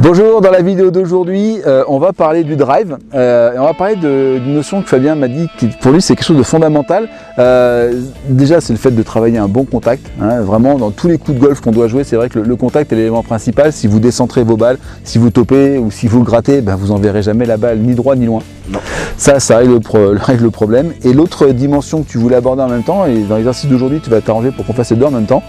Bonjour, dans la vidéo d'aujourd'hui, on va parler du drive et on va parler d'une notion que Fabien m'a dit qui pour lui c'est quelque chose de fondamental. Déjà c'est le fait de travailler un bon contact, hein, vraiment dans tous les coups de golf qu'on doit jouer, c'est vrai que le contact est l'élément principal. Si vous décentrez vos balles, si vous topez ou si vous grattez, ben, vous n'enverrez jamais la balle ni droit ni loin. Non. Ça règle le problème. Et l'autre dimension que tu voulais aborder en même temps, et dans l'exercice d'aujourd'hui tu vas t'arranger pour qu'on fasse les deux en même temps,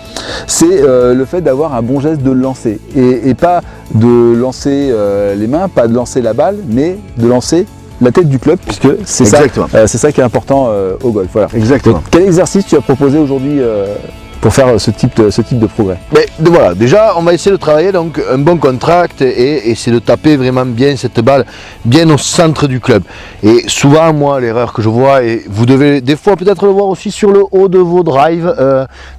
c'est le fait d'avoir un bon geste de lancer et pas de lancer les mains, pas de lancer la balle, mais de lancer la tête du club, puisque c'est ça qui est important au golf. Voilà. Exactement. Donc, quel exercice tu as proposé aujourd'hui pour faire ce type de progrès? Voilà, déjà on va essayer de travailler donc un bon contact et essayer de taper vraiment bien cette balle bien au centre du club. Et souvent moi l'erreur que je vois, et vous devez des fois peut-être le voir aussi sur le haut de vos drives,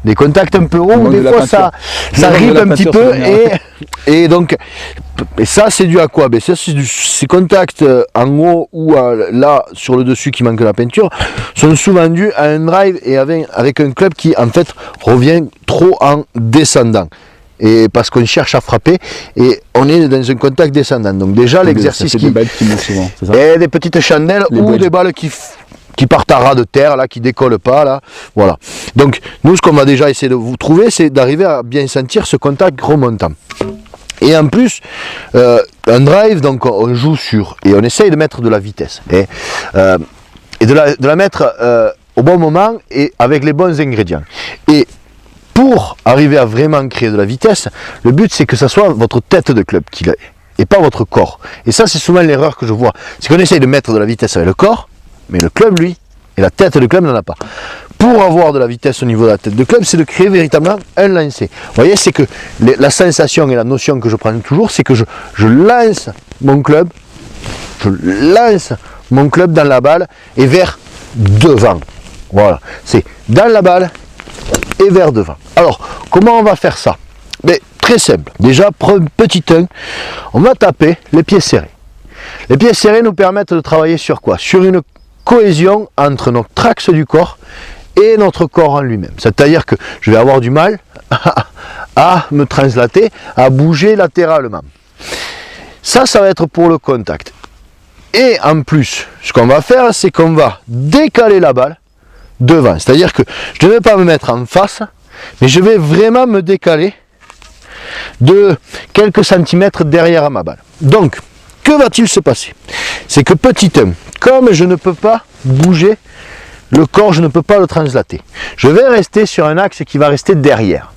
des contacts un peu hauts où des fois ça rip un petit peu et donc et ça c'est dû à quoi? Ça c'est ces contacts en haut ou là sur le dessus qui manque la peinture sont souvent dus à un drive et avec un club qui en fait revient trop en descendant. Et parce qu'on cherche à frapper et on est dans un contact descendant. Donc déjà l'exercice des balles qui montent souvent, c'est ça? Et des petites chandelles ou des balles qui partent à ras de terre, là, qui décollent pas, là, voilà. Donc nous ce qu'on va déjà essayer de vous trouver, c'est d'arriver à bien sentir ce contact remontant. Et en plus, un drive, donc on joue sur, et on essaye de mettre de la vitesse, et de la mettre au bon moment et avec les bons ingrédients. Et pour arriver à vraiment créer de la vitesse, le but c'est que ça soit votre tête de club qui l'ait, et pas votre corps. Et ça c'est souvent l'erreur que je vois, c'est qu'on essaye de mettre de la vitesse avec le corps, mais le club lui, et la tête de club n'en a pas. Pour avoir de la vitesse au niveau de la tête de club, c'est de créer véritablement un lancer. Vous voyez, c'est que la sensation et la notion que je prends toujours, c'est que je lance mon club, dans la balle et vers devant. Voilà, c'est dans la balle et vers devant. Alors, comment on va faire ça? Très simple. Déjà, petit 1, on va taper les pieds serrés. Les pieds serrés nous permettent de travailler sur quoi? Sur une cohésion entre notre axe du corps et notre corps en lui-même. C'est-à-dire que je vais avoir du mal à me translater, à bouger latéralement. Ça va être pour le contact. Et en plus, ce qu'on va faire, c'est qu'on va décaler la balle devant. C'est-à-dire que je ne vais pas me mettre en face, mais je vais vraiment me décaler de quelques centimètres derrière ma balle. Donc, que va-t-il se passer? C'est que petit 1, comme je ne peux pas bouger le corps, je ne peux pas le translater. Je vais rester sur un axe qui va rester derrière.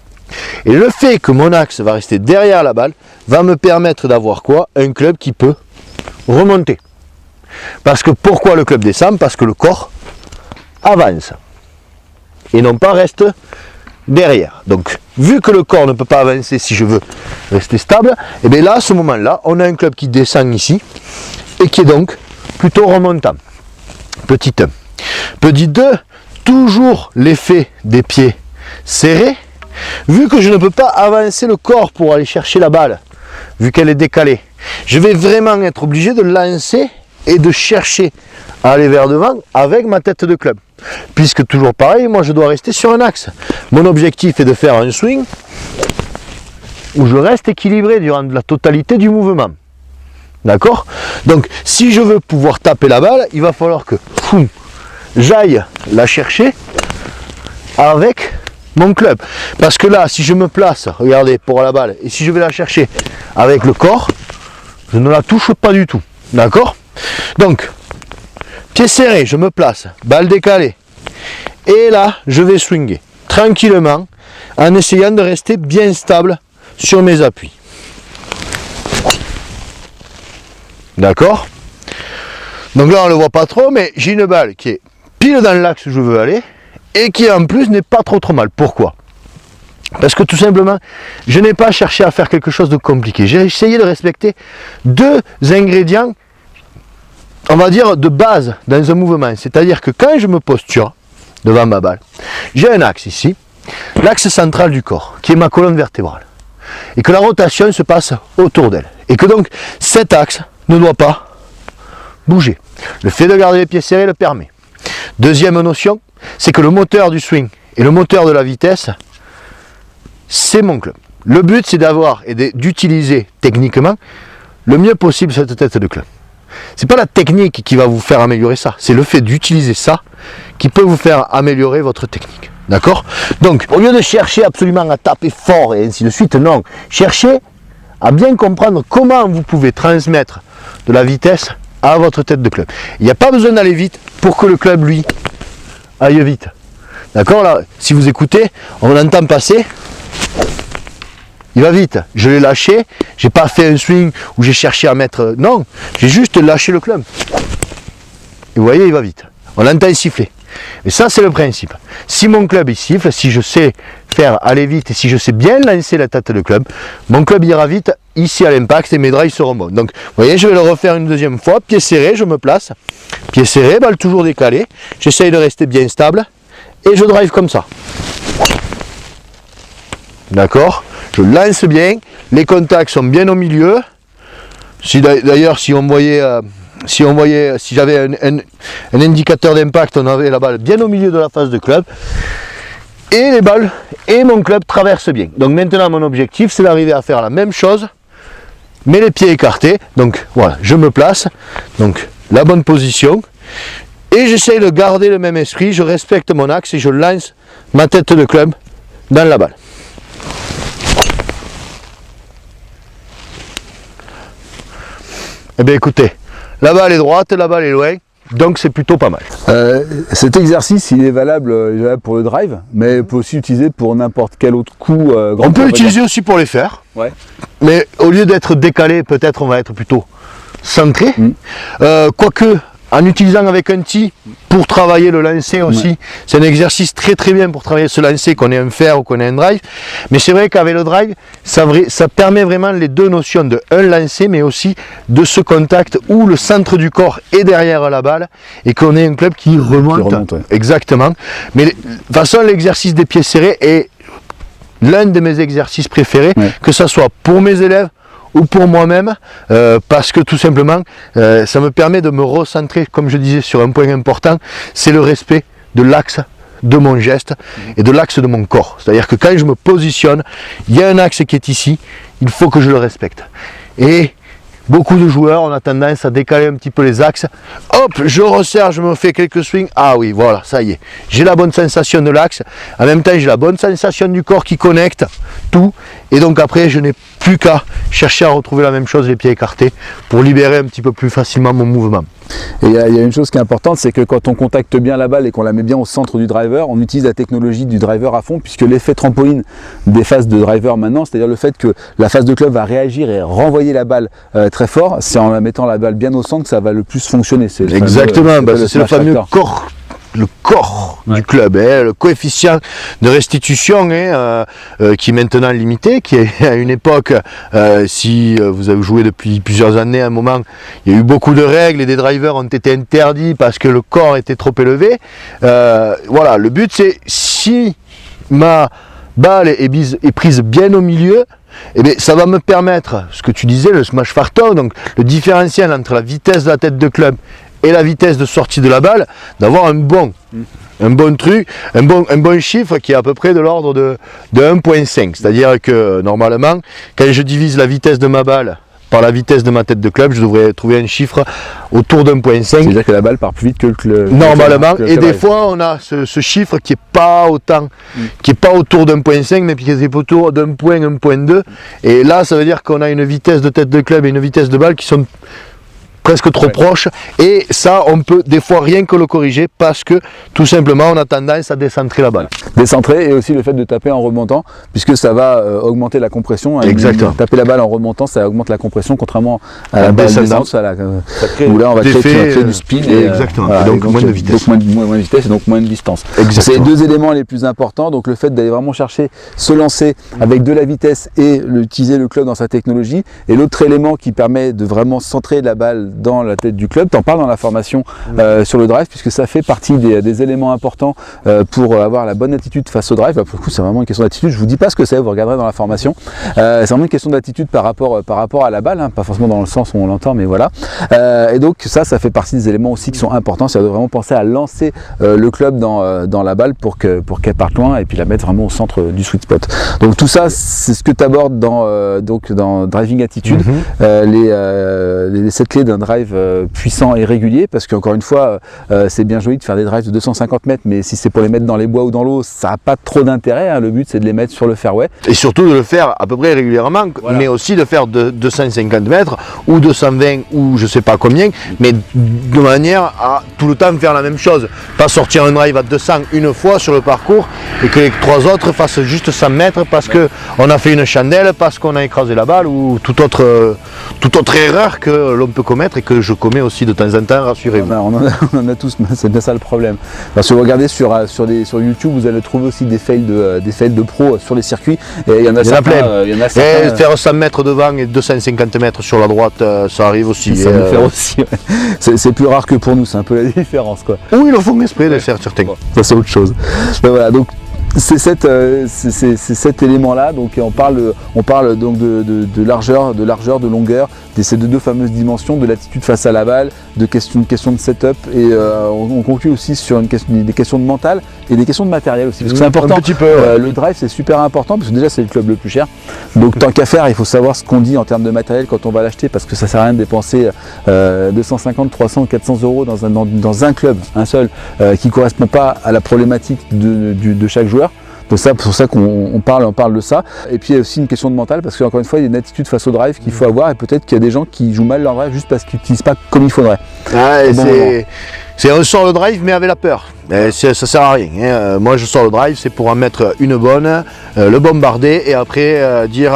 Et le fait que mon axe va rester derrière la balle va me permettre d'avoir quoi? Un club qui peut remonter. Parce que pourquoi le club descend? Parce que le corps avance. Et non pas reste derrière. Donc, vu que le corps ne peut pas avancer si je veux rester stable, et bien là, à ce moment-là, on a un club qui descend ici et qui est donc plutôt remontant. Petit 1. Petit 2, toujours l'effet des pieds serrés. Vu que je ne peux pas avancer le corps pour aller chercher la balle, vu qu'elle est décalée, je vais vraiment être obligé de lancer et de chercher à aller vers devant avec ma tête de club. Puisque toujours pareil, moi je dois rester sur un axe. Mon objectif est de faire un swing où je reste équilibré durant la totalité du mouvement. D'accord? Donc si je veux pouvoir taper la balle, il va falloir que j'aille la chercher avec mon club. Parce que là, si je me place, regardez, pour la balle, et si je vais la chercher avec le corps, je ne la touche pas du tout. D'accord? Donc, pied serré, je me place, balle décalée. Et là, je vais swinger tranquillement en essayant de rester bien stable sur mes appuis. D'accord? Donc là, on ne le voit pas trop, mais j'ai une balle qui est pile dans l'axe où je veux aller et qui en plus n'est pas trop mal. Pourquoi? Parce que tout simplement, je n'ai pas cherché à faire quelque chose de compliqué. J'ai essayé de respecter deux ingrédients, on va dire, de base dans un mouvement. C'est-à-dire que quand je me posture devant ma balle, j'ai un axe ici, l'axe central du corps, qui est ma colonne vertébrale. Et que la rotation se passe autour d'elle. Et que donc, cet axe ne doit pas bouger. Le fait de garder les pieds serrés le permet. Deuxième notion, c'est que le moteur du swing et le moteur de la vitesse, c'est mon club. le but c'est d'avoir et d'utiliser techniquement le mieux possible cette tête de club. C'est pas la technique qui va vous faire améliorer ça, c'est le fait d'utiliser ça qui peut vous faire améliorer votre technique. D'accord? Donc, au lieu de chercher absolument à taper fort et ainsi de suite, non. Cherchez à bien comprendre comment vous pouvez transmettre de la vitesse à votre tête de club. Il n'y a pas besoin d'aller vite pour que le club, lui, aille vite. D'accord? Là, si vous écoutez, on entend passer. Il va vite. Je l'ai lâché. J'ai pas fait un swing où j'ai cherché à mettre. Non, j'ai juste lâché le club. Et vous voyez, il va vite. On l'entend siffler. Et ça, c'est le principe. Si mon club il siffle, si je sais faire aller vite et si je sais bien lancer la tête de club, mon club ira vite ici à l'impact et mes drives seront bons. Donc, vous voyez, je vais le refaire une deuxième fois. Pied serré, je me place. Pied serré, balle toujours décalée. J'essaye de rester bien stable et je drive comme ça. D'accord? Je lance bien. Les contacts sont bien au milieu. D'ailleurs, si j'avais un indicateur d'impact, on avait la balle bien au milieu de la face de club. Et les balles et mon club traversent bien. Donc maintenant, mon objectif, c'est d'arriver à faire la même chose, mais les pieds écartés. Donc voilà, je me place. Donc la bonne position. Et j'essaye de garder le même esprit. Je respecte mon axe et je lance ma tête de club dans la balle. Eh bien écoutez, la balle est droite, la balle est loin, donc c'est plutôt pas mal. Cet exercice, il est valable pour le drive, mais on peut aussi l'utiliser pour n'importe quel autre coup. On peut l'utiliser aussi pour les faire, ouais. Mais au lieu d'être décalé, peut-être on va être plutôt centré. Quoique, en utilisant avec un tee pour travailler le lancer aussi, ouais. C'est un exercice très très bien pour travailler ce lancer, qu'on ait un fer ou qu'on ait un drive. Mais c'est vrai qu'avec le drive, ça permet vraiment les deux notions de un lancer, mais aussi de ce contact où le centre du corps est derrière la balle et qu'on ait un club qui remonte. Ouais. Exactement. Mais de toute façon, l'exercice des pieds serrés est l'un de mes exercices préférés, ouais. Que ce soit pour mes élèves ou pour moi-même, parce que tout simplement, ça me permet de me recentrer, comme je disais, sur un point important, c'est le respect de l'axe de mon geste et de l'axe de mon corps. C'est-à-dire que quand je me positionne, il y a un axe qui est ici, il faut que je le respecte. Et beaucoup de joueurs, on a tendance à décaler un petit peu les axes. Hop, je resserre, je me fais quelques swings. Ah oui, voilà, ça y est. J'ai la bonne sensation de l'axe. En même temps, j'ai la bonne sensation du corps qui connecte tout. Et donc après, je n'ai plus qu'à chercher à retrouver la même chose, les pieds écartés, pour libérer un petit peu plus facilement mon mouvement. Et il y a une chose qui est importante, c'est que quand on contacte bien la balle et qu'on la met bien au centre du driver, on utilise la technologie du driver à fond, puisque l'effet trampoline des phases de driver maintenant, c'est-à-dire le fait que la phase de club va réagir et renvoyer la balle très fort, c'est en la mettant la balle bien au centre que ça va le plus fonctionner. Exactement, c'est le fameux corps. Le corps, ouais. Du club, le coefficient de restitution qui est maintenant limité, qui est à une époque, si vous avez joué depuis plusieurs années, à un moment, il y a eu beaucoup de règles et des drivers ont été interdits parce que le corps était trop élevé. Voilà, le but c'est, si ma balle est prise bien au milieu, eh bien, ça va me permettre, ce que tu disais, le smash factor, donc le différentiel entre la vitesse de la tête de club et la vitesse de sortie de la balle, d'avoir un bon truc, un bon chiffre qui est à peu près de l'ordre de 1.5. C'est-à-dire que normalement, quand je divise la vitesse de ma balle par la vitesse de ma tête de club, je devrais trouver un chiffre autour d'1.5. C'est-à-dire que la balle part plus vite que le club. Normalement, et des fois on a ce chiffre qui n'est pas autant, qui n'est pas autour d'1.5, mais qui est autour d'un point, 1.2. Et là, ça veut dire qu'on a une vitesse de tête de club et une vitesse de balle qui sont presque trop proche, et ça on peut des fois rien que le corriger parce que tout simplement on a tendance à décentrer la balle. Décentrer, et aussi le fait de taper en remontant, puisque ça va augmenter la compression. Exactement. Taper la balle en remontant, ça augmente la compression, contrairement à la balle descendante, où là on va créer du speed. Exactement. Voilà, et donc moins de vitesse. Donc moins de vitesse et donc moins de distance. C'est les deux éléments les plus importants, donc le fait d'aller vraiment chercher, se lancer avec de la vitesse et utiliser le club dans sa technologie, et l'autre élément qui permet de vraiment centrer la balle dans la tête du club. Tu en parles dans la formation sur le drive, puisque ça fait partie des éléments importants pour avoir la bonne attitude face au drive. Là, pour le coup, c'est vraiment une question d'attitude. Je vous dis pas ce que c'est, vous regarderez dans la formation. C'est vraiment une question d'attitude par rapport à la balle, hein, pas forcément dans le sens où on l'entend, mais voilà. Et donc ça fait partie des éléments aussi qui sont importants. C'est de vraiment penser à lancer le club dans la balle pour qu'elle parte loin et puis la mettre vraiment au centre du sweet spot. Donc tout ça, c'est ce que tu abordes dans Driving Attitude, les 7 clés d'un drive puissant et régulier, parce qu'encore une fois, c'est bien joli de faire des drives de 250 mètres, mais si c'est pour les mettre dans les bois ou dans l'eau, ça n'a pas trop d'intérêt, hein. Le but, c'est de les mettre sur le fairway. Et surtout de le faire à peu près régulièrement, voilà. Mais aussi de faire de 250 mètres ou 220 ou je sais pas combien, mais de manière à tout le temps faire la même chose. Pas sortir un drive à 200 une fois sur le parcours et que les 3 autres fassent juste 100 mètres parce qu'on a fait une chandelle, parce qu'on a écrasé la balle ou toute autre erreur que l'on peut commettre et que je commets aussi de temps en temps, rassurez-vous. On en a tous, c'est bien ça le problème. Parce que vous regardez sur YouTube, vous allez trouver aussi des fails de pros sur les circuits. Et il y en a certains. Et faire 100 mètres devant et 250 mètres sur la droite, ça arrive aussi. Ça peut faire aussi. Ouais. C'est plus rare que pour nous, c'est un peu la différence, quoi. Ou ils le font exprès de faire certains. Bon, ça c'est autre chose. Mais voilà, donc c'est cet élément-là. Donc on parle donc de largeur, de longueur, de ces deux fameuses dimensions, de l'attitude face à la balle, de question de setup, et on conclut aussi sur des questions de mental et des questions de matériel aussi, parce que c'est important. Un petit peu, ouais. Le drive, c'est super important parce que déjà c'est le club le plus cher. Donc tant qu'à faire, il faut savoir ce qu'on dit en termes de matériel quand on va l'acheter, parce que ça sert à rien de dépenser 250, 300, 400 euros dans un club, un seul, qui ne correspond pas à la problématique de chaque joueur. Donc c'est pour ça qu'on parle de ça. Et puis il y a aussi une question de mental, parce qu'encore une fois, il y a une attitude face au drive qu'il faut avoir, et peut-être qu'il y a des gens qui jouent mal leur drive juste parce qu'ils n'utilisent pas comme il faudrait. C'est on sort le drive mais avec la peur. Ça sert à rien. Hein. Moi je sors le drive, c'est pour en mettre une bonne, le bombarder et après dire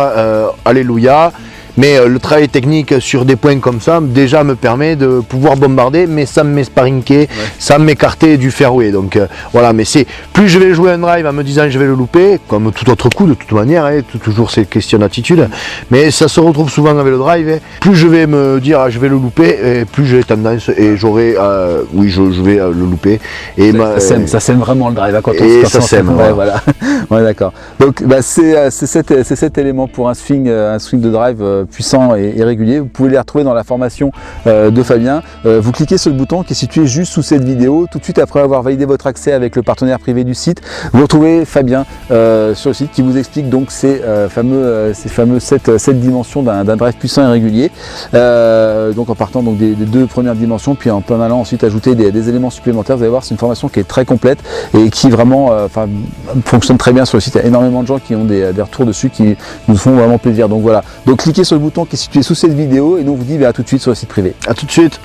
alléluia. Mais le travail technique sur des points comme ça déjà me permet de pouvoir bombarder, mais sans m'esparinquer, sans m'écarter du fairway. Donc voilà, mais c'est plus je vais jouer un drive en me disant je vais le louper, comme tout autre coup de toute manière, hein, toujours c'est question d'attitude, mais ça se retrouve souvent avec le drive. Hein. Plus je vais me dire je vais le louper, et plus j'ai tendance et j'aurai je vais le louper. Et ça sème vraiment le drive quand ça sème. Ouais, voilà. Ouais, d'accord. Donc c'est cet élément pour un swing de drive puissant et régulier. Vous pouvez les retrouver dans la formation de Fabien. Vous cliquez sur le bouton qui est situé juste sous cette vidéo. Tout de suite après avoir validé votre accès avec le partenaire privé du site, vous retrouvez Fabien sur le site qui vous explique donc ces fameux 7 dimensions d'un drive puissant et régulier. Donc en partant donc des 2 premières dimensions, puis en allant ensuite ajouter des éléments supplémentaires. Vous allez voir, c'est une formation qui est très complète et qui vraiment fonctionne très bien sur le site. Il y a énormément de gens qui ont des retours dessus qui nous font vraiment plaisir. Donc voilà. Donc cliquez sur le bouton qui est situé sous cette vidéo et nous on vous dit à tout de suite sur le site privé. À tout de suite.